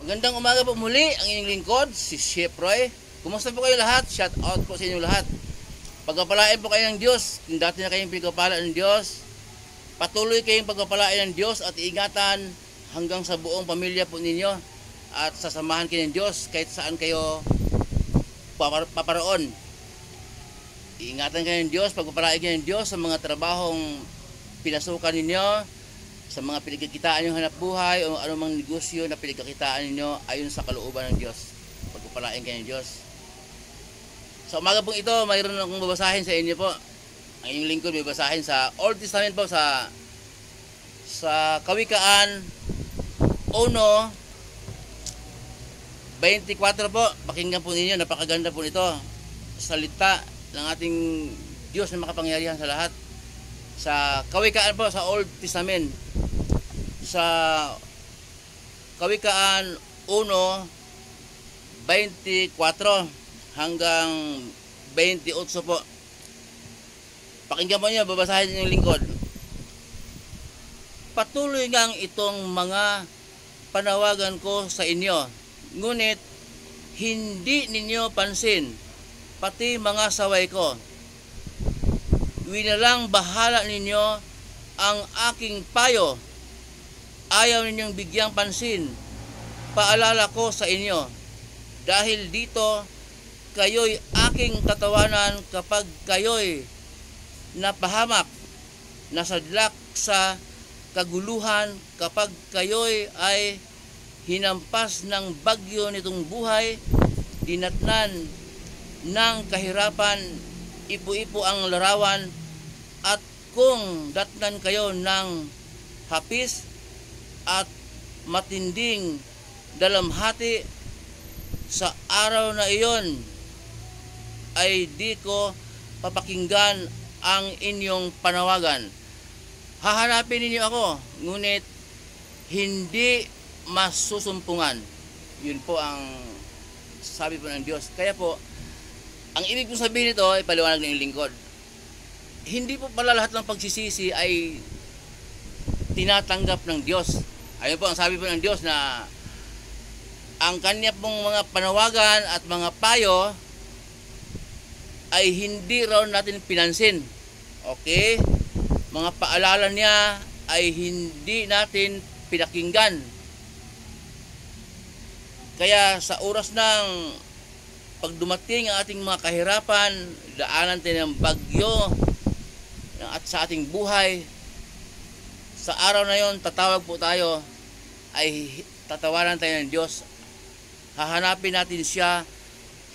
Magandang umaga po muli, ang inyong lingkod, si Chef Roy. Kumusta po kayo lahat? Shout out po sa inyo lahat. Pagpapalain po kayo ng Diyos. Kung dati na kayong pinagpapala ng Diyos, patuloy kayong pagpapalain ng Diyos at iingatan hanggang sa buong pamilya po ninyo. At sasamahan kayo ng Diyos kahit saan kayo paparoon. Iingatan kayo ng Diyos, pagpapalain kayo ng Diyos sa mga trabahong pinasukan ninyo, sa mga pinagkakitaan yung hanap buhay o anumang negosyo na pinagkakitaan ninyo ayon sa kalooban ng Diyos. Pagpapalain kayo ng Diyos. Sa umaga pong ito, mayroon akong babasahin sa inyo po. Ang inyong lingkod may babasahin sa Old Testament po, sa Kawikaan 1:24 po. Pakinggan po ninyo, napakaganda po nito. Salita ng ating Diyos na makapangyarihan sa lahat. Sa Kawikaan po, sa Old Testament, sa Kawikaan 1:24 hanggang 28 po. Pakinggan mo niyo, babasahin niyo yung lingkod. Patuloy ngang itong mga panawagan ko sa inyo, ngunit hindi ninyo pansin, pati mga saway ko. Winalang bahala ninyo ang aking payo. Ayaw ninyong bigyang pansin. Paalala ko sa inyo, dahil dito kayo'y aking tatawanan kapag kayo'y napahamak, nasadlak sa kaguluhan, kapag kayo'y ay hinampas ng bagyo nitong buhay, dinatnan ng kahirapan, ipo-ipo ang larawan, at kung datnan kayo ng hapis at matinding dalamhati, sa araw na iyon ay di ko papakinggan ang inyong panawagan. Hahanapin ninyo ako, ngunit hindi masusumpungan. Yun po ang sabi po ng Diyos. Kaya po, ang ibig kong sabihin nito ay paliwanag ng lingkod. Hindi po pala lahat ng pagsisisi ay tinatanggap ng Diyos. Ayun po ang sabi po ng Diyos, na ang kanya pong mga panawagan at mga payo ay hindi raw natin pinansin. Okay? Mga paalala niya ay hindi natin pinakinggan. Kaya sa oras ng pag dumating ang ating mga kahirapan, daanan tayo ng bagyo at sa ating buhay, sa araw na yon tatawag po tayo, ay tatawanan tayo ng Diyos. Hahanapin natin siya,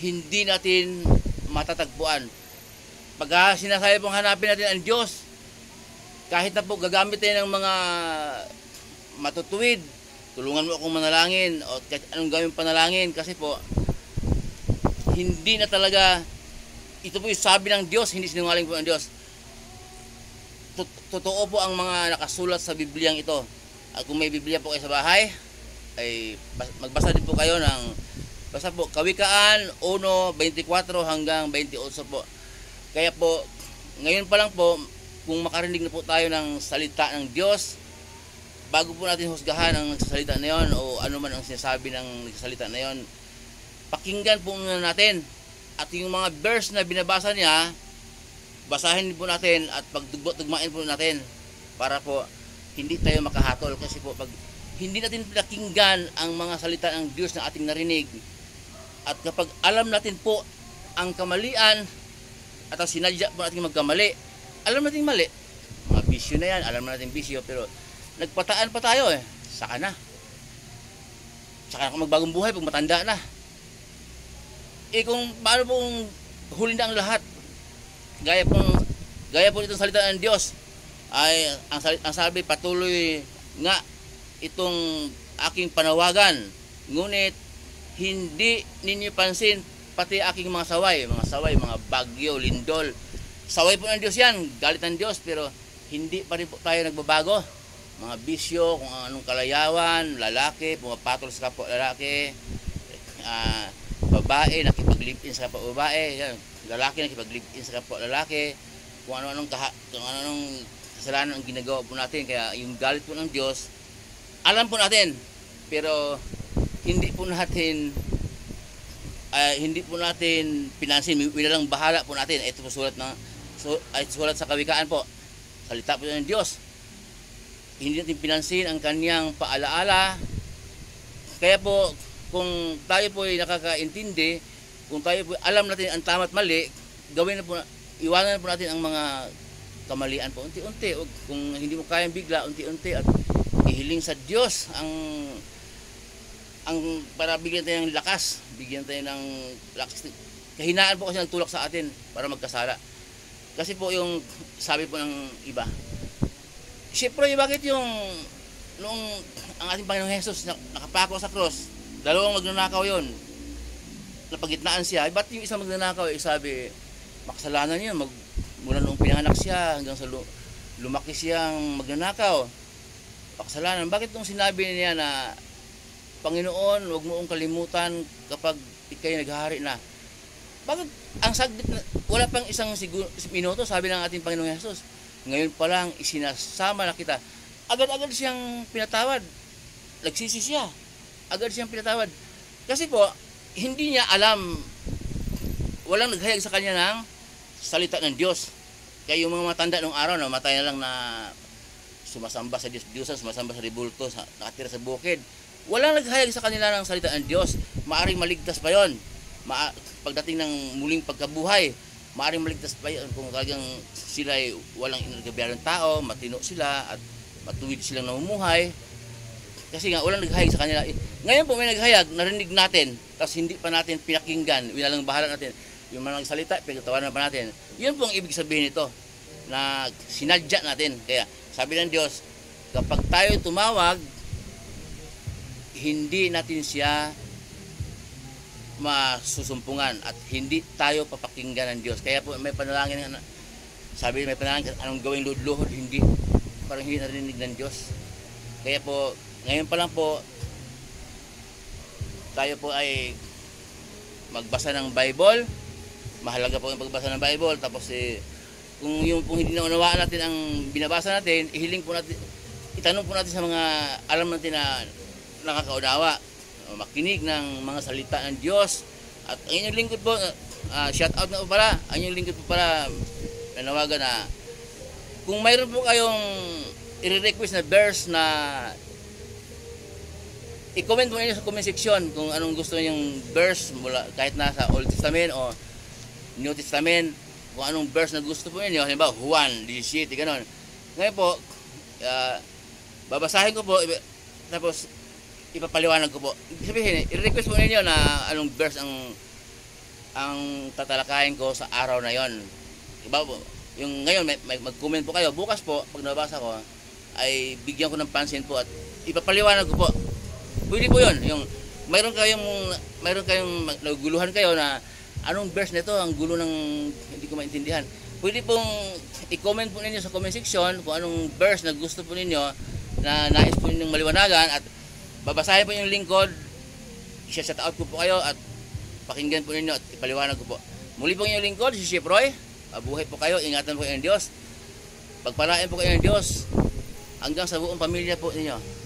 hindi natin matatagpuan. Pag sinasabi pong hanapin natin ang Diyos, kahit na po gagamit tayo ng mga matutuwid, tulungan mo akong manalangin o kahit anong gawin panalangin, kasi po hindi na talaga ito po yung sabi ng Diyos, hindi sinungaling po ang Diyos. Totoo po ang mga nakasulat sa Bibliang ito. At kung may Biblia po kayo sa bahay, ay magbasa din po kayo ng basta po Kawikaan 1:24 hanggang 28 po. Kaya po ngayon pa lang po, kung makarinig na po tayo ng salita ng Diyos, bago po natin husgahan ang nagsasalita na yon o ano man ang sinasabi ng nagsasalita na yon, pakinggan po muna natin. At yung mga verse na binabasa niya, basahin po natin at pagdugmain po natin para po hindi tayo makahatol. Kasi po pag hindi natin pinakinggan ang mga salita ng Diyos na ating narinig, at kapag alam natin po ang kamalian at ang sinadya po natin magkamali, alam natin mali, mga bisyo na yan, alam natin bisyo, pero nagpataan pa tayo saka na magbagong buhay pag matanda na. Kung paano pong huli na ang lahat, gaya po itong salita ng Diyos, ay ang sabi, patuloy nga itong aking panawagan, ngunit hindi ninyo pansin, pati aking mga saway, mga bagyo, lindol. Saway po ng Diyos yan, galit ng Diyos, pero hindi pa rin po tayo nagbabago. Mga bisyo, kung anong kalayawan, lalaki, pumapatol sa kapwa lalaki, babae, nakipag-live-in sa kapwa babae, lalaki, nakipag-live-in sa kapwa lalaki, kung ano-anong kasalanan ang ginagawa po natin. Kaya yung galit po ng Diyos, alam po natin, pero hindi po natin pinansin, winalang bahala po natin. Ito po sulat sa Kawikaan po. Salita po ng Diyos. Hindi natin pinansin ang kanyang paalaala. Kaya po, kung tayo po ay nakakaintindi, kung tayo po alam natin ang tama at mali, iwanan na po natin ang mga kamalian po unti-unti. Kung hindi mo kayang bigla, unti-unti, at ihiling sa Diyos para bigyan tayo ng lakas, kahinaan po kasi nagtulak sa atin para magkasala. Kasi po yung sabi po ng iba, siyempre bakit noong ang ating Panginoong Jesus nakapako sa cross, dalawang magnanakaw yon, napagitnaan siya, ba't yung isang magnanakaw sabi, makasalanan niya, mula noong pinanganak siya hanggang sa lumaki siyang magnanakaw, makasalanan. Bakit nung sinabi niya na, Panginoon, huwag mo kalimutan kapag ikay naghahari na. Bakit ang saglit na, wala pang isang minuto, sabi ng ating Panginoong Jesus, ngayon pa lang isinasama na kita. Agad-agad siyang pinatawad. Nagsisi siya. Agad siyang pinatawad. Kasi po, hindi niya alam, walang naghayag sa kanya ng salita ng Diyos. Kaya yung mga matanda nung araw, namatay na lang na sumasamba sa Diyos-Diyosan, sumasamba sa ribulto, nakatira sa bukid. Walang naghayag sa kanila ng salita ng Diyos. Maaring maligtas pa yon. Pagdating ng muling pagkabuhay, maaring maligtas pa yon kung talagang sila ay walang inagabihan ng tao, matino sila at matuwid silang namumuhay. Kasi nga walang naghayag sa kanila. Ngayon po may naghayag, narinig natin, tapos hindi pa natin pinakinggan, winalang bahala natin. Yung mga nagsalita, pinagtawanan pa natin. Yun po ang ibig sabihin nito, na sinadya natin. Kaya sabi ng Diyos, kapag tayo tumawag, hindi natin siya masusumpungan at hindi tayo papakinggan ng Diyos. Kaya po may panalangin, sabi may panalangin, anong gawing luhod, hindi, parang hindi narinig ng Diyos. Kaya po, ngayon pa lang po, tayo po ay magbasa ng Bible. Mahalaga po yung pagbasa ng Bible. Tapos kung hindi naunawaan natin ang binabasa natin, ihiling po natin, itanong po natin sa mga alam natin na nakakaunawa, makinig ng mga salita ng Diyos. At ang inyong lingkod po, shout out na po pala, ang inyong lingkod po pala, nanawagan na kung mayroon po kayong i-request na verse na i-comment mo ninyo sa comment section kung anong gusto niyong verse mula kahit nasa Old Testament o New Testament, kung anong verse na gusto po ninyo, halimbawa Juan 17, gano'n. Ngayon po, babasahin ko po, tapos ipapaliwanag ko po. Sabihin, i-request po ninyo na anong verse ang tatalakayin ko sa araw na yon. Iba po, yung ngayon mag-comment po kayo, bukas po pag nabasa ko ay bigyan ko ng pansin po at ipapaliwanag ko po. Pwede po yun, yung mayroon kayong naguguluhan kayo na anong verse nito, ang gulo ng hindi ko maintindihan. Pwede pong i-comment po ninyo sa comment section kung anong verse na gusto po ninyo na nais po ninyong maliwanagan at babasahin po yung lingkod, i-shout out ko po kayo at pakinggan po ninyo at ipaliwanag ko po. Muli po yung lingkod, si Chef Roy. Mabuhay po kayo, ingatan po kayo ng Diyos. Pagpalain po kayo ng Diyos hanggang sa buong pamilya po ninyo.